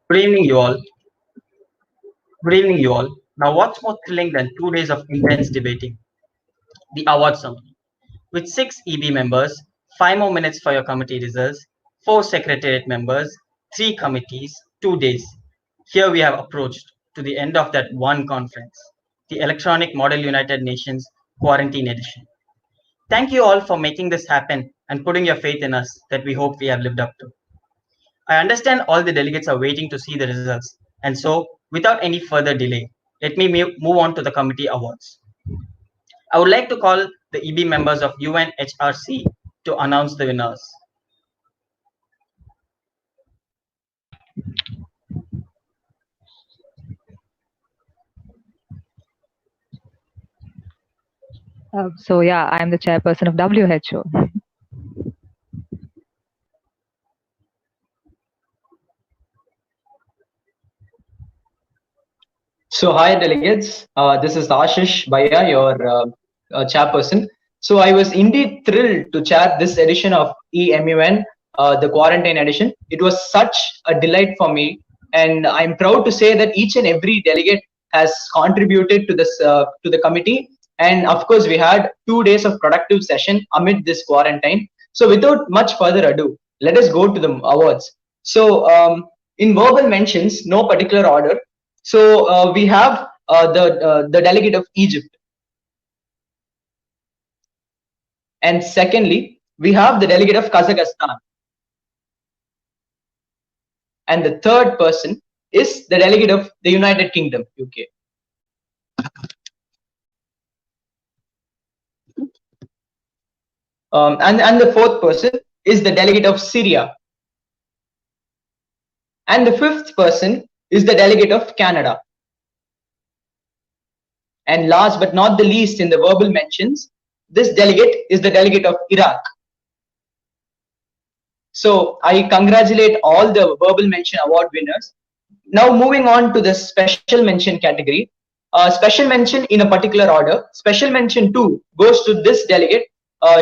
Good evening, you all. Good evening, you all. Now, what's more thrilling than 2 days of intense debating? The award ceremony. With 6 EB members, 5 more minutes for your committee results, 4 secretariat members, 3 committees, 2 days. Here we have approached to the end of that one conference, the Electronic Model United Nations Quarantine Edition. Thank you all for making this happen and putting your faith in us that we hope we have lived up to. I understand all the delegates are waiting to see the results, and so, without any further delay, let me move on to the committee awards. I would like to call the EB members of UNHRC to announce the winners. I'm the chairperson of WHO. So hi delegates, this is Ashish Bhaiya, your chairperson. So I was indeed thrilled to chair this edition of eMUN, the quarantine edition. It was such a delight for me, and I'm proud to say that each and every delegate has contributed to this to the committee. And of course, we had 2 days of productive session amid this quarantine. So without much further ado, let us go to the awards. So in verbal mentions, no particular order. So we have the delegate of Egypt, and secondly, we have the delegate of Kazakhstan, and the third person is the delegate of the United Kingdom, UK. And the fourth person is the delegate of Syria, and the fifth person is the delegate of Canada. And last but not the least in the verbal mentions, this delegate is the delegate of Iraq. So I congratulate all the verbal mention award winners. Now moving on to the special mention category. Special mention in a particular order. Special mention 2 goes to this delegate.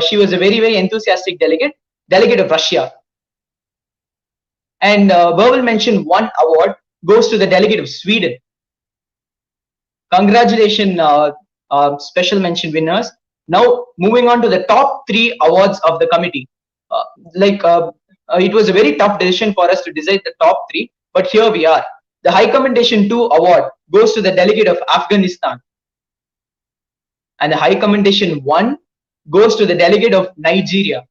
She was a very enthusiastic delegate of Russia. And verbal mention 1 award goes to the delegate of Sweden. Congratulations, special mention winners. Now moving on to the top 3 awards of the committee. It was a very tough decision for us to decide the top 3, but here we are. The High Commendation 2 award goes to the delegate of Afghanistan, and the High Commendation 1 goes to the delegate of Nigeria.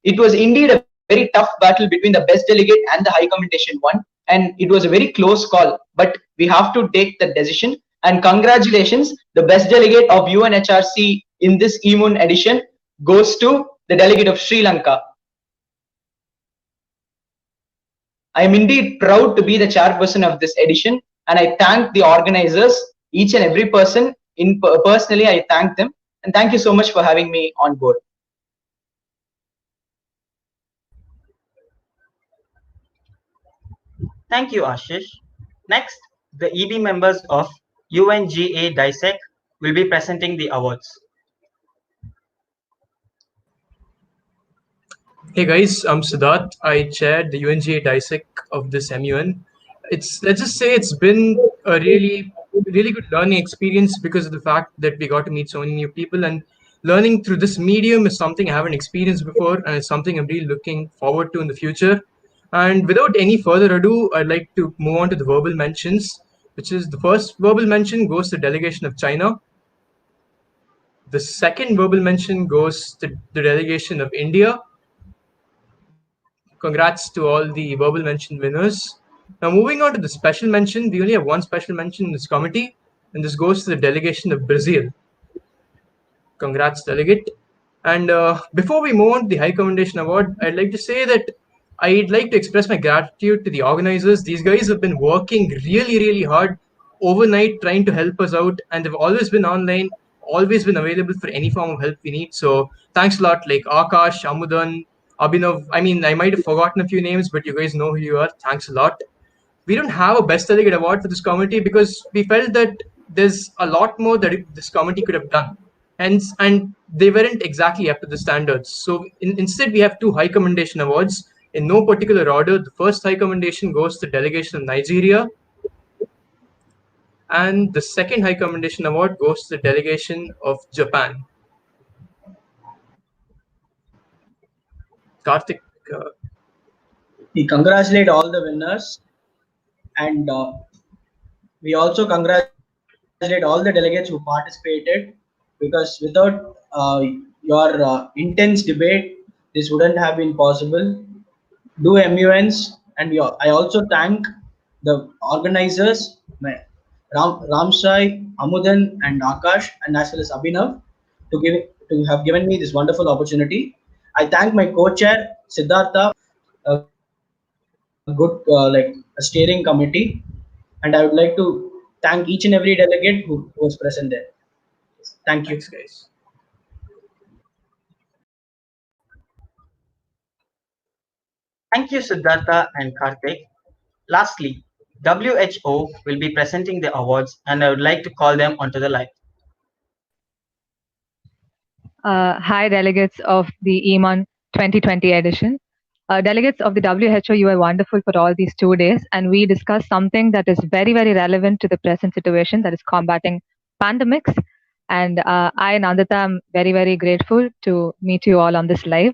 It was indeed a very tough battle between the best delegate and the High Commendation 1, and it was a very close call, but we have to take the decision. And congratulations, the best delegate of UNHRC in this eMUN edition goes to the delegate of Sri Lanka. I am indeed proud to be the chairperson of this edition, and I thank the organizers, each and every person. Personally, I thank them, and thank you so much for having me on board. Thank you, Ashish. Next, the EB members of UNGA DISEC will be presenting the awards. Hey guys, I'm Siddharth. I chaired the UNGA DISEC of this eMUN. Let's just say it's been a really good learning experience because of the fact that we got to meet so many new people, and learning through this medium is something I haven't experienced before, and it's something I'm really looking forward to in the future. And without any further ado, I'd like to move on to the verbal mentions, which is the first verbal mention goes to the delegation of China. The second verbal mention goes to the delegation of India. Congrats to all the verbal mention winners. Now moving on to the special mention, we only have one special mention in this committee, and this goes to the delegation of Brazil. Congrats, delegate. And before we move on to the High Commendation Award, I'd like to say that I'd like to express my gratitude to the organizers. These guys have been working really hard overnight trying to help us out, and they've always been online, always been available for any form of help we need. So thanks a lot, like Akash, Amudan, Abhinav. I mean, I might have forgotten a few names, but you guys know who you are. Thanks a lot. We don't have a Best Delegate award for this committee because we felt that there's a lot more that this committee could have done. And they weren't exactly up to the standards. So instead, we have 2 High Commendation awards. In no particular order, the first high commendation goes to the delegation of Nigeria, and the second high commendation award goes to the delegation of Japan. Karthik, We congratulate all the winners, and we also congratulate all the delegates who participated, because without your intense debate, this wouldn't have been possible. Do MUNs, and I also thank the organizers, Ramsai, Amudan, and Akash, and as well as Abhinav, to have given me this wonderful opportunity. I thank my co-chair Siddhartha for a good a steering committee, and I would like to thank each and every delegate who was present there. Thank you. thanks, guys. Thank you, Siddhartha and Karthik. Lastly, WHO will be presenting the awards, and I would like to call them onto the live. Hi, delegates of the eMUN 2020 edition. Delegates of the WHO, you were wonderful for all these 2 days, and we discussed something that is very, very relevant to the present situation, that is combating pandemics. And I, Nandita, am very, very grateful to meet you all on this live.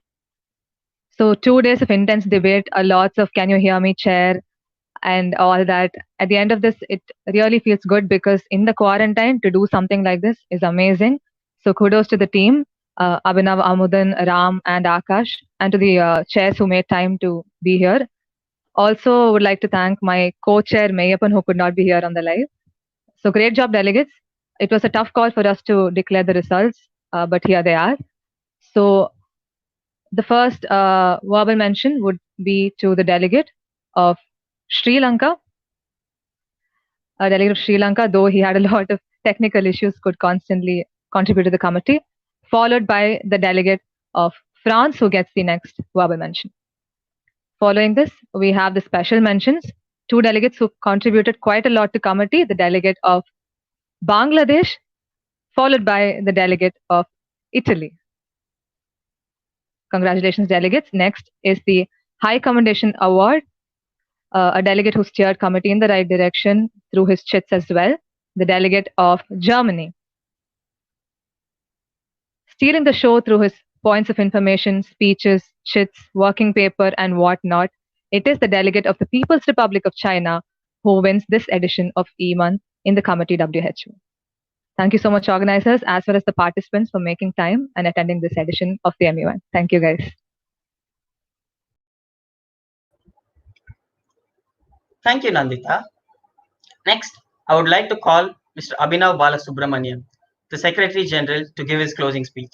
So 2 days of intense debate, lots of "can you hear me" chair and all that. At the end of this, it really feels good because in the quarantine to do something like this is amazing. So kudos to the team, Abhinav, Amudan, Ram, and Akash, and to the chairs who made time to be here. Also, would like to thank my co-chair Mayappan, who could not be here on the live. So great job, delegates. It was a tough call for us to declare the results, but here they are. So the first verbal mention would be to the delegate of Sri Lanka. A delegate of Sri Lanka, though he had a lot of technical issues, could constantly contribute to the committee, followed by the delegate of France, who gets the next verbal mention. Following this, we have the special mentions, two delegates who contributed quite a lot to committee, the delegate of Bangladesh, followed by the delegate of Italy. Congratulations, delegates. Next is the High Commendation Award, a delegate who steered committee in the right direction through his chits as well, the delegate of Germany. Steering the show through his points of information, speeches, chits, working paper, and whatnot, it is the delegate of the People's Republic of China who wins this edition of eMUN in the committee WHO. Thank you so much, organizers, as well as the participants, for making time and attending this edition of the eMUN. Thank you, guys. Thank you, Nandita. Next, I would like to call Mr. Abhinav Balasubramaniam, the Secretary General, to give his closing speech.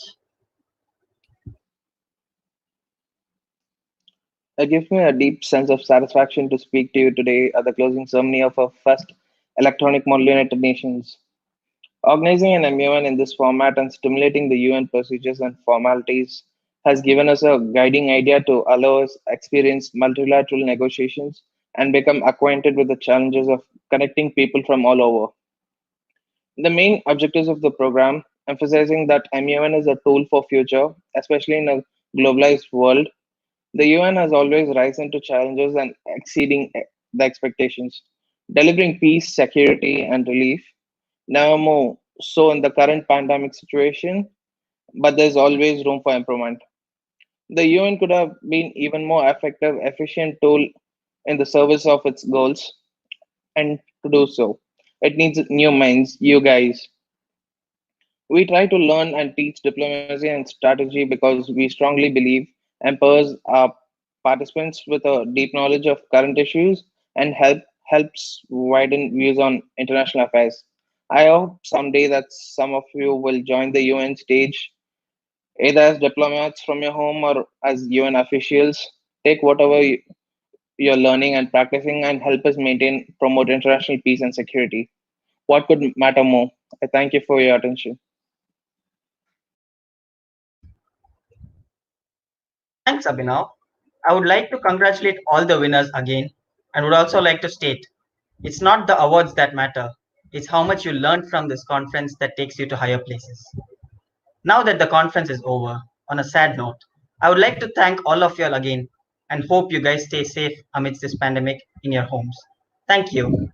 It gives me a deep sense of satisfaction to speak to you today at the closing ceremony of our first electronic model United Nations. Organizing an MUN in this format and stimulating the UN procedures and formalities has given us a guiding idea to allow us experience multilateral negotiations and become acquainted with the challenges of connecting people from all over. The main objectives of the program, emphasizing that MUN is a tool for future, especially in a globalized world. The UN has always risen to challenges and exceeding the expectations, delivering peace, security, and relief. Now more so in the current pandemic situation, but there's always room for improvement. The UN could have been even more effective, efficient tool in the service of its goals, and to do so, it needs new minds, you guys. We try to learn and teach diplomacy and strategy because we strongly believe empowers our participants with a deep knowledge of current issues and helps widen views on international affairs. I hope someday that some of you will join the UN stage, either as diplomats from your home or as UN officials. Take whatever you're learning and practicing and help us promote international peace and security. What could matter more? I thank you for your attention. Thanks, Abhinav. I would like to congratulate all the winners again, and would also like to state it's not the awards that matter, it's how much you learned from this conference that takes you to higher places. Now that the conference is over, on a sad note, I would like to thank all of you all again and hope you guys stay safe amidst this pandemic in your homes. Thank you.